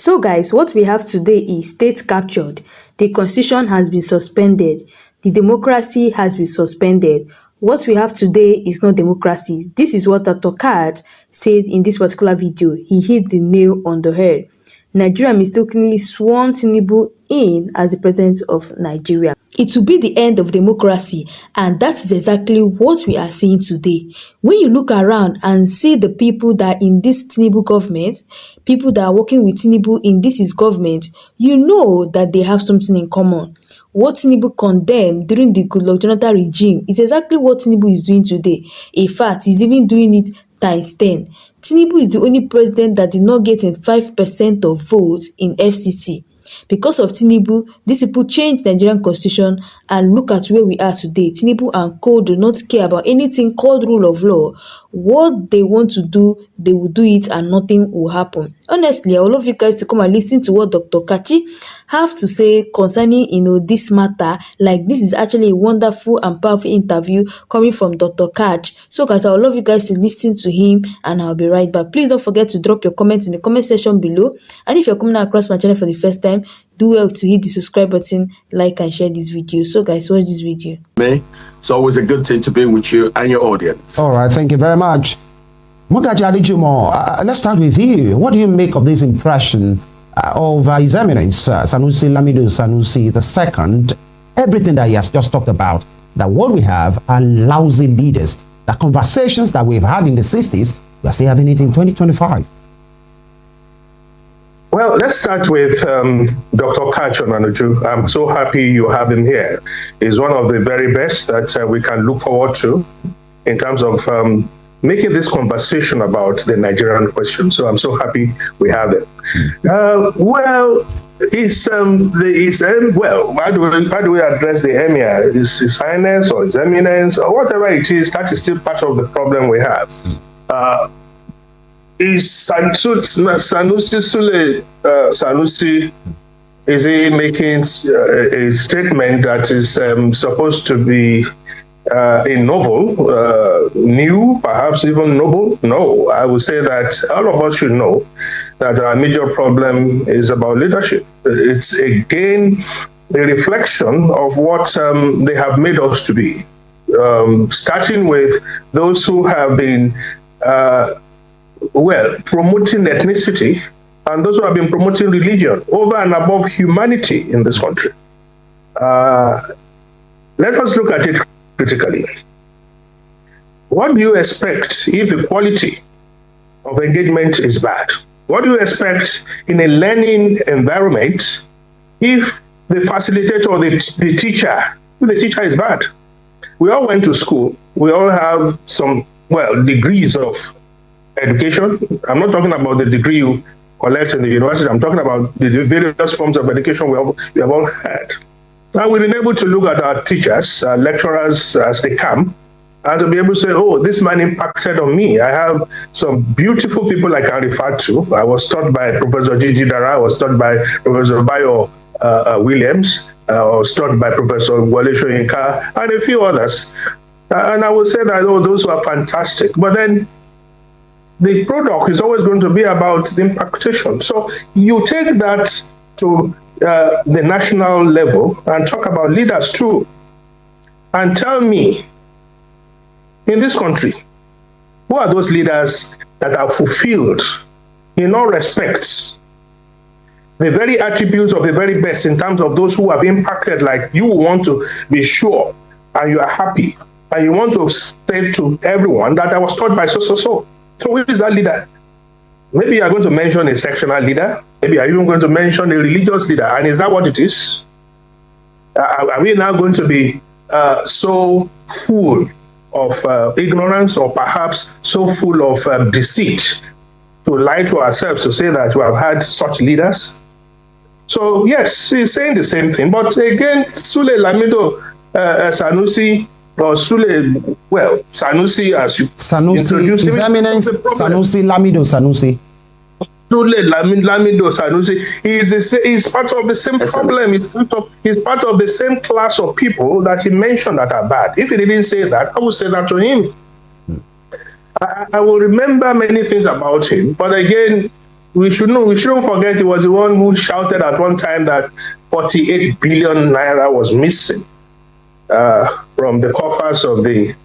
So guys, what we have today is state captured. The constitution has been suspended. The democracy has been suspended. What we have today is not democracy. This is what Dr. Katchi said in this particular video. He hit the nail on the head. Nigeria mistakenly sworn Tinubu in as the president of Nigeria. It will be the end of democracy, and that is exactly what we are seeing today. When you look around and see the people that are in this Tinubu government, people that are working with Tinubu in this his government, you know that they have something in common. What Tinubu condemned during the Goodluck Jonathan regime is exactly what Tinubu is doing today. In fact, he's even doing it times 10. Tinubu is the only president that did not get 5% of votes in FCT. Because of Tinubu, these people changed the Nigerian constitution, and look at where we are today. Tinubu and co do not care about anything called rule of law. What they want to do, they will do it and nothing will happen. Honestly, I would love you guys to come and listen to what Dr. Katchi have to say concerning this matter. Like, this is actually a wonderful and powerful interview coming from Dr. Katchi. So guys, I would love you guys to listen to him, and I'll be right back. Please don't forget to drop your comments in the comment section below. And if you're coming across my channel for the first time, do well to hit the subscribe button, like and share this video. So guys, watch this video. It's always a good thing to be with you and your audience. All right, thank you very much. Mogaji Adijumo, let's start with you. What do you make of this impression of His Eminence Sanusi Lamido Sanusi II? Everything that he has just talked about, that what we have are lousy leaders. The conversations that we've had in the 60s, we are still having it in 2025. Well, let's start with Dr. Katchi Onanuju. I'm so happy you have him here. He's one of the very best that we can look forward to in terms of making this conversation about the Nigerian question. So I'm so happy we have him. Well, how do we address the emir? His highness or his eminence or whatever it is? That is still part of the problem we have. Is Sanusi, is he making a statement that is supposed to be novel, new, perhaps even noble? No, I would say that all of us should know that our major problem is about leadership. It's again a reflection of what they have made us to be, starting with those who have been promoting ethnicity, and those who have been promoting religion over and above humanity in this country. Let us look at it critically. What do you expect if the quality of engagement is bad? What do you expect in a learning environment if the facilitator or the teacher is bad? We all went to school. We all have some, degrees of education. I'm not talking about the degree you collect in the university. I'm talking about the various forms of education we have all had. And we've been able to look at our teachers, our lecturers as they come, and to be able to say, oh, this man impacted on me. I have some beautiful people I can refer to. I was taught by Professor Gigi Dara. I was taught by Professor Bayo Williams. I was taught by Professor Wale Soyinka and a few others. And I would say that, oh, those were fantastic. But then the product is always going to be about the impactation. So you take that to the national level and talk about leaders too. And tell me, in this country, who are those leaders that are fulfilled in all respects the very attributes of the very best in terms of those who have impacted, like you want to be sure and you are happy and you want to say to everyone that I was taught by so. So who is that leader? Maybe you are going to mention a sectional leader. Maybe you are even going to mention a religious leader. And is that what it is? Are we now going to be so full of ignorance, or perhaps so full of deceit, to lie to ourselves to say that we have had such leaders? So yes, he's saying the same thing. But again, Sule Lamido Sanusi, or Sanusi, as you introduced His Eminence Sanusi Lamido Sanusi. Lamido Sanusi is part of the same problem. He's part of the same class of people that he mentioned that are bad. If he didn't say that, I would say that to him. I will remember many things about him. But again, we shouldn't forget he was the one who shouted at one time that 48 billion naira was missing from the coffers of the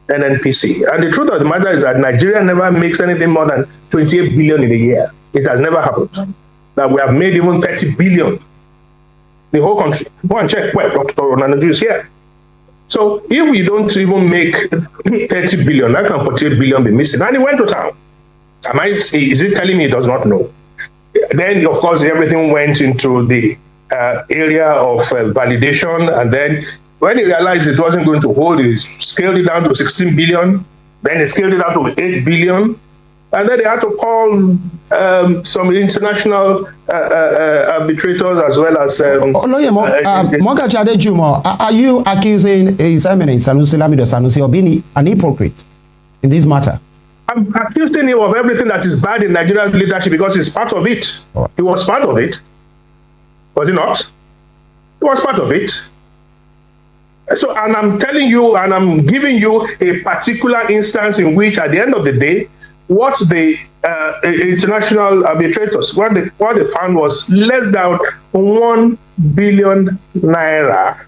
NNPC. And the truth of the matter is that Nigeria never makes anything more than 28 billion in a year. It has never happened. That we have made even 30 billion. The whole country. Go and check where Dr. Ronaldo is here. So if we don't even make 30 billion, how can 48 billion be missing? And he went to town. Is it telling me he does not know? Then, of course, everything went into the area of validation. And then when he realized it wasn't going to hold, he scaled it down to 16 billion. Then he scaled it down to 8 billion. And then they had to call some international arbitrators as well as... Mogaji Adejumo, are you accusing His Eminence Sanusi Lamido Sanusi of being an hypocrite in this matter? I'm accusing him of everything that is bad in Nigeria's leadership because he's part of it. Right. He was part of it. Was he not? He was part of it. So, and I'm telling you, and I'm giving you a particular instance in which, at the end of the day, what the international arbitrators, what they found was less than 1 billion naira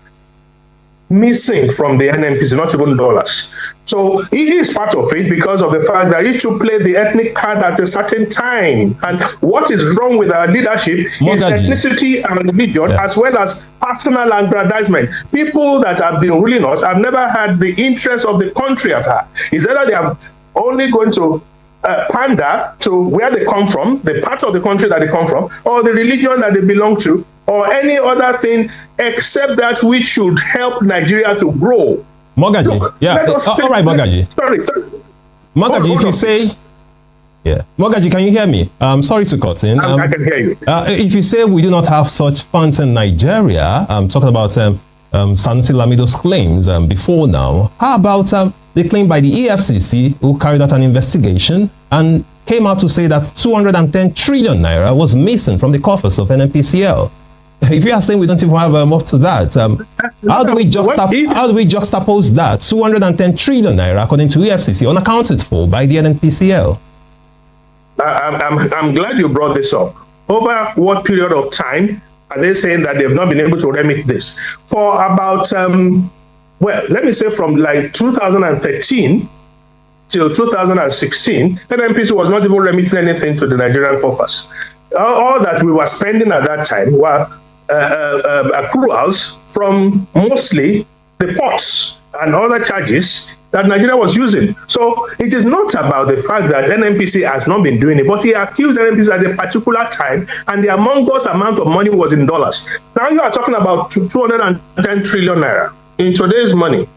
missing from the NNPC, not even dollars. So he is part of it because of the fact that he should play the ethnic card at a certain time. And what is wrong with our leadership is ethnicity and religion, as well as personal aggrandizement. People that have been ruling us have never had the interest of the country at heart. It's either they are only going to pander to where they come from, the part of the country that they come from, or the religion that they belong to, or any other thing except that which should help Nigeria to grow. Mogaji, Look, all right, Mogaji. Sorry. Mogaji, if you say, Mogaji, can you hear me? Sorry to cut in. I can hear you. If you say we do not have such funds in Nigeria, I'm talking about Sanusi Lamido's claims before now. How about the claim by the EFCC, who carried out an investigation and came out to say that 210 trillion naira was missing from the coffers of NNPCL? If you are saying we don't even have up to that, how do we juxtapose that 210 trillion naira according to EFCC unaccounted for by the NNPCL? I'm glad you brought this up. Over what period of time are they saying that they've not been able to remit this? For about well, let me say from like 2013 till 2016, NNPC was not even remitting anything to the Nigerian coffers. All that we were spending at that time were accruals from mostly the ports and other charges that Nigeria was using. So it is not about the fact that NNPC has not been doing it, but he accused NNPC at a particular time, and the Among Us amount of money was in dollars. Now you are talking about 210 trillion naira. In today's money,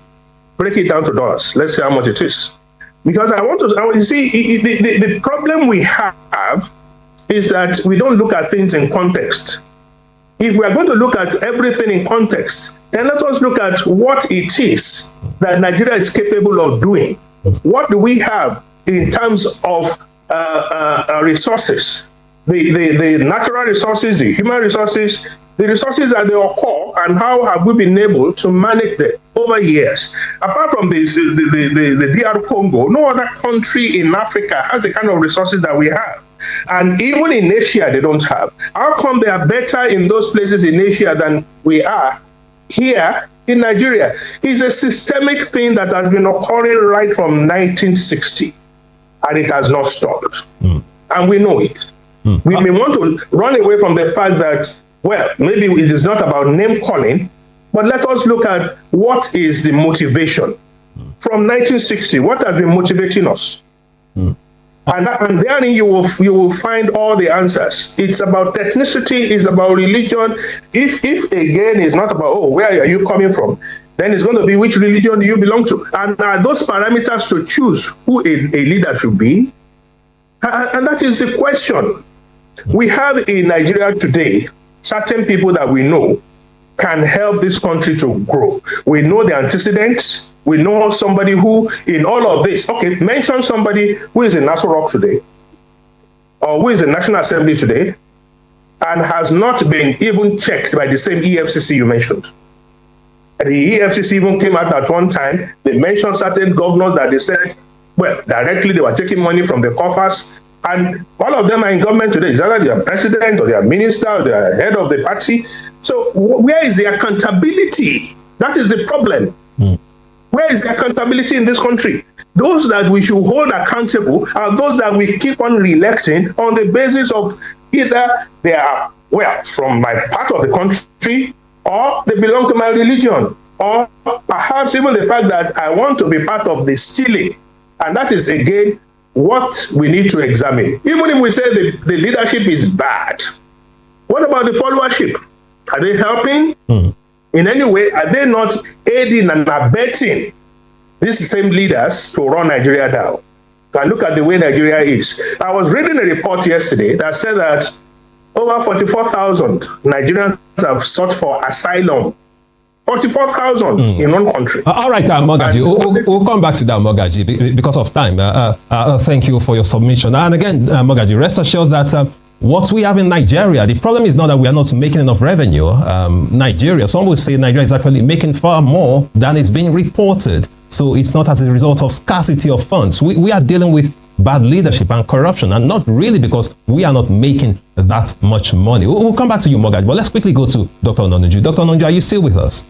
break it down to dollars. Let's see how much it is. Because I want to see, the problem we have is that we don't look at things in context. If we are going to look at everything in context, then let us look at what it is that Nigeria is capable of doing. What do we have in terms of resources? The natural resources, the human resources, the resources that they occur, and how have we been able to manage them over years? Apart from the DR Congo, no other country in Africa has the kind of resources that we have. And even in Asia, they don't have. How come they are better in those places in Asia than we are here in Nigeria? It's a systemic thing that has been occurring right from 1960, and it has not stopped. And we know it. We may want to run away from the fact that, well, maybe it is not about name calling, but let us look at what is the motivation. From 1960, what has been motivating us? And therein you will find all the answers. It's about ethnicity, it's about religion. If again it's not about, oh, where are you coming from? Then it's going to be which religion do you belong to? And those parameters to choose who a leader should be. And that is the question. We have in Nigeria today certain people that we know can help this country to grow. We know the antecedents. We know somebody who, in all of this, okay, mention somebody who is in Nassau Rock today, or who is in National Assembly today, and has not been even checked by the same EFCC you mentioned. And the EFCC even came out at one time, they mentioned certain governors that they said, well, directly they were taking money from the coffers And all of them are in government today. It's either they are president or they are minister or they are head of the party. So where is the accountability? That is the problem. Where is the accountability in this country? Those that we should hold accountable are those that we keep on re-electing on the basis of either they are, well, from my part of the country, or they belong to my religion, or perhaps even the fact that I want to be part of the stealing. And that is, again, what we need to examine. Even if we say the leadership is bad, what about the followership? Are they helping? In any way? Are they not aiding and abetting these same leaders to run Nigeria down? And look at the way Nigeria is. I was reading a report yesterday that said that over 44,000 Nigerians have sought for asylum. 44,000 in one country. All right, Mogaji, we'll come back to that, Mogaji, because of time. Thank you for your submission. And again, Mogaji, rest assured that what we have in Nigeria, the problem is not that we are not making enough revenue. Nigeria, some will say Nigeria is actually making far more than is being reported. So it's not as a result of scarcity of funds. We are dealing with bad leadership and corruption, and not really because we are not making that much money. We'll come back to you, Mogaji, but let's quickly go to Dr. Ononju. Dr. Ononju, are you still with us?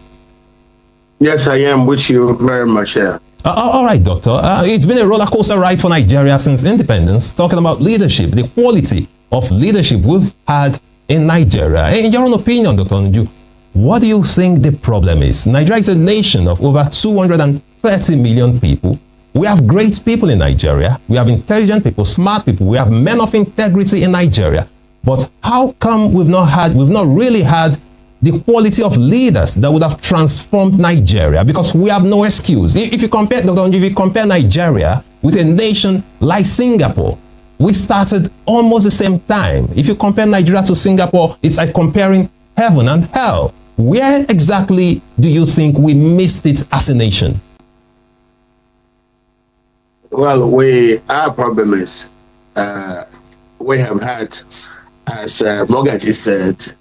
Yes, I am with you very much here. All right, Doctor. It's been a roller coaster ride for Nigeria since independence, talking about leadership, the quality of leadership we've had in Nigeria. In your own opinion, Dr. Ononju, what do you think the problem is? Nigeria is a nation of over 230 million people. We have great people in Nigeria. We have intelligent people, smart people. We have men of integrity in Nigeria. But how come we've not really had the quality of leaders that would have transformed Nigeria? Because we have no excuse. If you compare, Dr. Ononju, if you compare Nigeria with a nation like Singapore, we started almost the same time. If you compare Nigeria to Singapore, it's like comparing heaven and hell. Where exactly do you think we missed it as a nation? Well, our problem is we have had, as Mogaji said,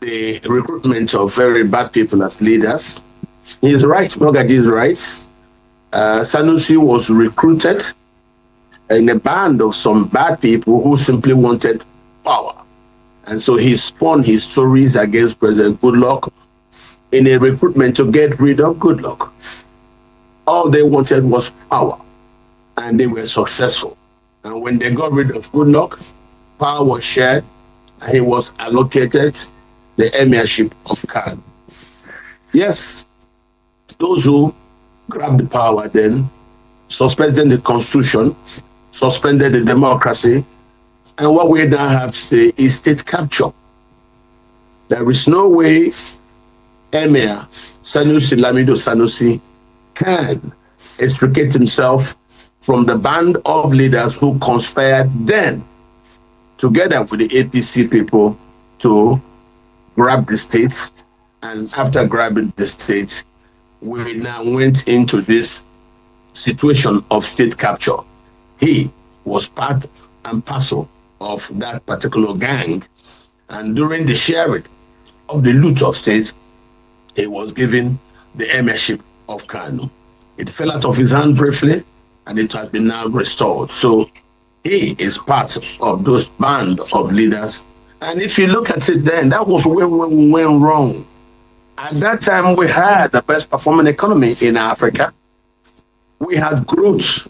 the recruitment of very bad people as leaders. He's right, Mogaji is right. Sanusi was recruited in a band of some bad people who simply wanted power. And so he spun his stories against President Goodluck in a recruitment to get rid of Goodluck. All they wanted was power, and they were successful. And when they got rid of Goodluck, power was shared, and he was allocated the emirship of Khan. Yes, those who grabbed the power then suspended the constitution, suspended the democracy, and what we now have today is state capture. There is no way Emir Sanusi Lamido Sanusi can extricate himself from the band of leaders who conspired then together with the APC people to grab the states. And after grabbing the states, we now went into this situation of state capture. He was part and parcel of that particular gang, and during the sharing of the loot of states, he was given the emirship of Kano. It fell out of his hand briefly, and it has been now restored. So he is part of those band of leaders. And if you look at it then, that was where we went wrong. At that time, we had the best performing economy in Africa. We had growth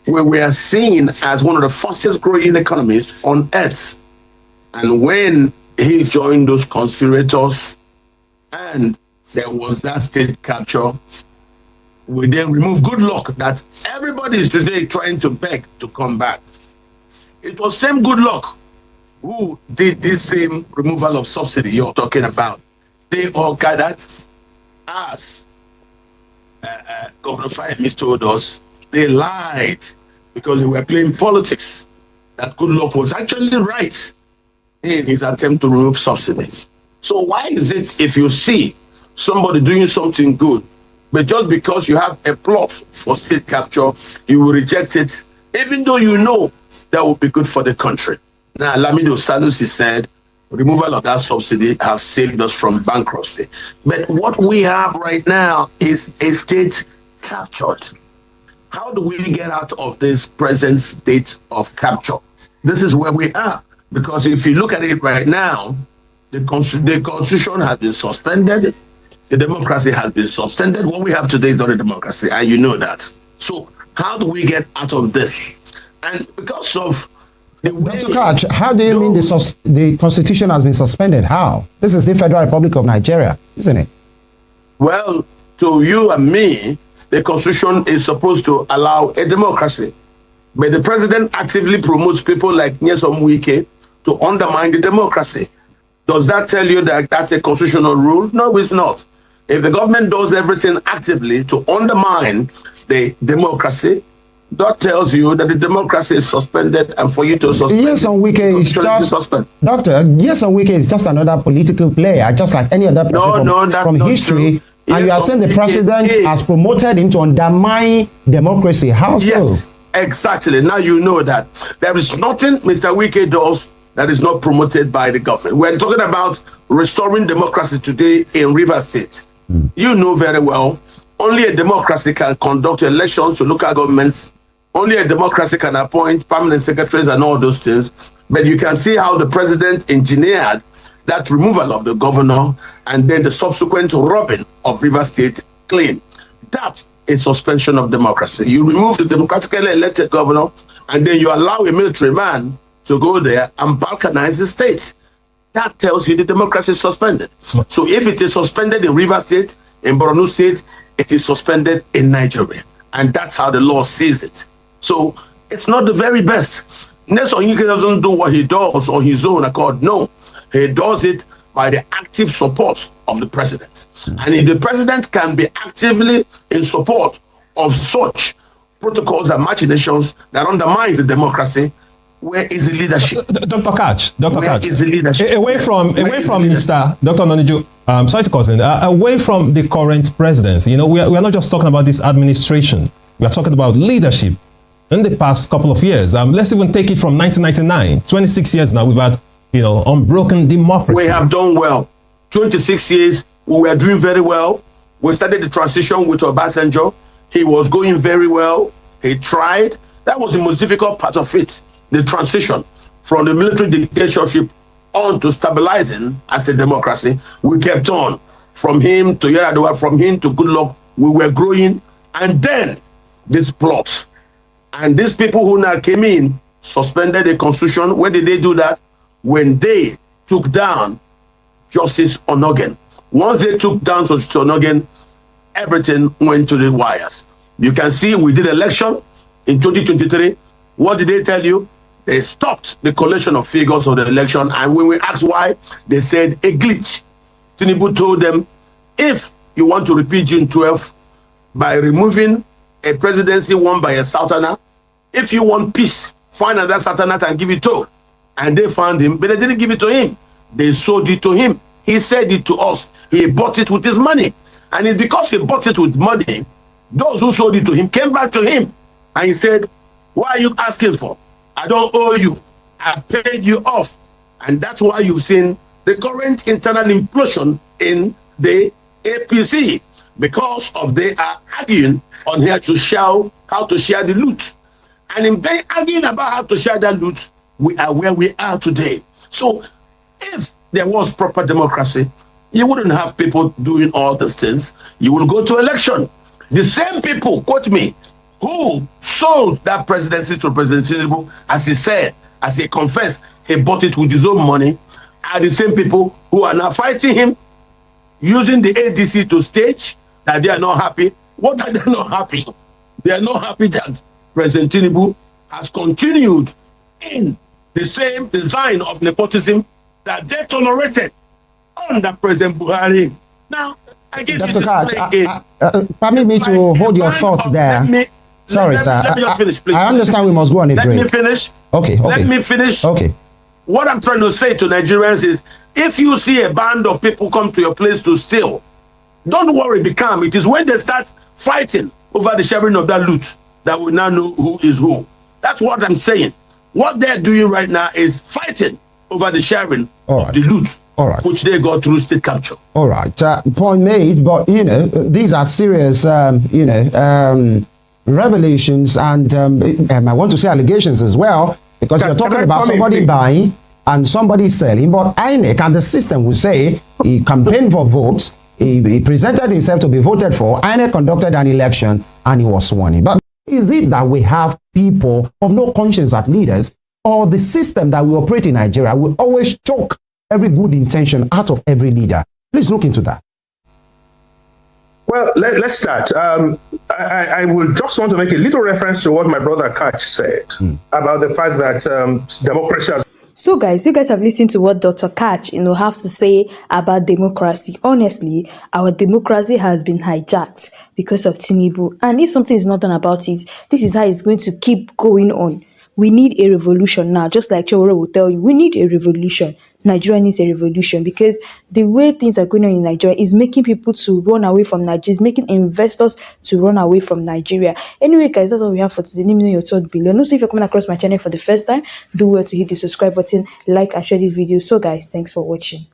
where we are seen as one of the fastest growing economies on earth. And when he joined those conspirators and there was that state capture, we then removed Goodluck that everybody is today trying to beg to come back. It was same Goodluck who did this same removal of subsidy you're talking about. They all gathered as Governor Fayemi told us. They lied because they were playing politics. That Goodluck was actually right in his attempt to remove subsidy. So why is it if you see somebody doing something good, but just because you have a plot for state capture, you will reject it, even though you know that would be good for the country? Now, Lamido Sanusi said, removal of that subsidy have saved us from bankruptcy. But what we have right now is a state captured. how do we get out of this present state of capture? This is where we are. Because if you look at it right now, the constitution has been suspended, the democracy has been suspended. What we have today is not a democracy, and you know that. So how do we get out of this? And because of the way... Dr. Katchi, how do you mean the constitution has been suspended? How? This is the Federal Republic of Nigeria, isn't it? Well, to you and me, the constitution is supposed to allow a democracy. But the president actively promotes people like Nyesom Wike to undermine the democracy. Does that tell you that that's a constitutional rule? No, it's not. If the government does everything actively to undermine the democracy, that tells you that the democracy is suspended, and for you to suspend Nyesom Wike is just, Doctor, Nyesom Wike is just another political player, just like any other person from history. And you are saying the president has promoted him to undermine democracy. How so? Yes, exactly. Now you know that there is nothing Mr. Wike does that is not promoted by the government. We're talking about restoring democracy today in Rivers State. You know very well, only a democracy can conduct elections to local governments. Only a democracy can appoint permanent secretaries and all those things. But you can see how the president engineered that removal of the governor and then the subsequent robbing of Rivers State claim. That is suspension of democracy. You remove the democratically elected governor and then you allow a military man to go there and balkanize the state. That tells you the democracy is suspended. So if it is suspended in Rivers State, in Borno State, it is suspended in Nigeria. And that's how the law sees it. So it's not the very best. Nyesom Wike doesn't do what he does on his own accord. No, he does it by the active support of the president. And if the president can be actively in support of such protocols and machinations that undermine the democracy, where is the leadership? Dr. Katchi, Where is the leadership? Away from Mr. Dr. Noniju, sorry to cause away from the current presidency, you know, we are not just talking about this administration. We are talking about leadership in the past couple of years. Let's even take it from 1999, 26 years now, we've had, you know, unbroken democracy. We have done well. 26 years, we were doing very well. We started the transition with Obasanjo. He was going very well. He tried. That was the most difficult part of it, the transition from the military dictatorship on to stabilizing as a democracy. We kept on. From him to Yar'Adua, from him to Goodluck, we were growing. And then this plot. And these people who now came in suspended the constitution. When did they do that? When they took down Justice Onogen. Once they took down Justice Onogen, everything went to the wires. You can see we did election in 2023. What did they tell you? They stopped the collection of figures of the election. And when we asked why, they said a glitch. Tinubu told them, if you want to repeat June 12th by removing a presidency won by a Southerner, if you want peace, find another Southerner and give it to. And they found him, but they didn't give it to him. They sold it to him. He said it to us. He bought it with his money. And it's because he bought it with money, those who sold it to him came back to him. And he said, what are you asking for? I don't owe you. I paid you off. And that's why you've seen the current internal implosion in the APC, because of they are arguing on how to share the loot. And in being arguing about how to share that loot, we are where we are today. So if there was proper democracy, you wouldn't have people doing all these things. You will go to election. The same people, quote me, who sold that presidency to President Tinubu, as he said, as he confessed, he bought it with his own money, are the same people who are now fighting him, using the ADC to stage that they are not happy. What are they not happy? They are not happy that President Tinubu has continued in the same design of nepotism that they tolerated under President Buhari. Now, I give Dr. you this Katchi, permit me to hold your thoughts there. Sorry, sir. Let me just finish, please. I understand we must go on a break. Let me finish. Okay. Let me finish. Okay. What I'm trying to say to Nigerians is, if you see a band of people come to your place to steal, don't worry, be calm. It is when they start fighting over the sharing of that loot that we now know who is who. That's what I'm saying. What they're doing right now is fighting over the sharing of the loot, which they got through state capture. All right. Point made, but, you know, these are serious, revelations and I want to say allegations as well, because you're talking about somebody buying and somebody selling, but INEC and the system will say he campaigned for votes, he presented himself to be voted for, INEC conducted an election, and he was sworn in. But is it that we have people of no conscience as leaders, or the system that we operate in Nigeria will always choke every good intention out of every leader? Please look into that. Well, let's start. I will just want to make a little reference to what my brother Katchi said about the fact that democracy has... So guys, you guys have listened to what Dr. Katchi, have to say about democracy. Honestly, our democracy has been hijacked because of Tinubu. And if something is not done about it, this is how it's going to keep going on. We need a revolution now, just like Chowore will tell you. We need a revolution. Nigeria needs a revolution, because the way things are going on in Nigeria is making people to run away from Nigeria, is making investors to run away from Nigeria. Anyway, guys, that's all we have for today. Let me know your thoughts below. And also, if you're coming across my channel for the first time, do well to hit the subscribe button, like and share this video. So guys, thanks for watching.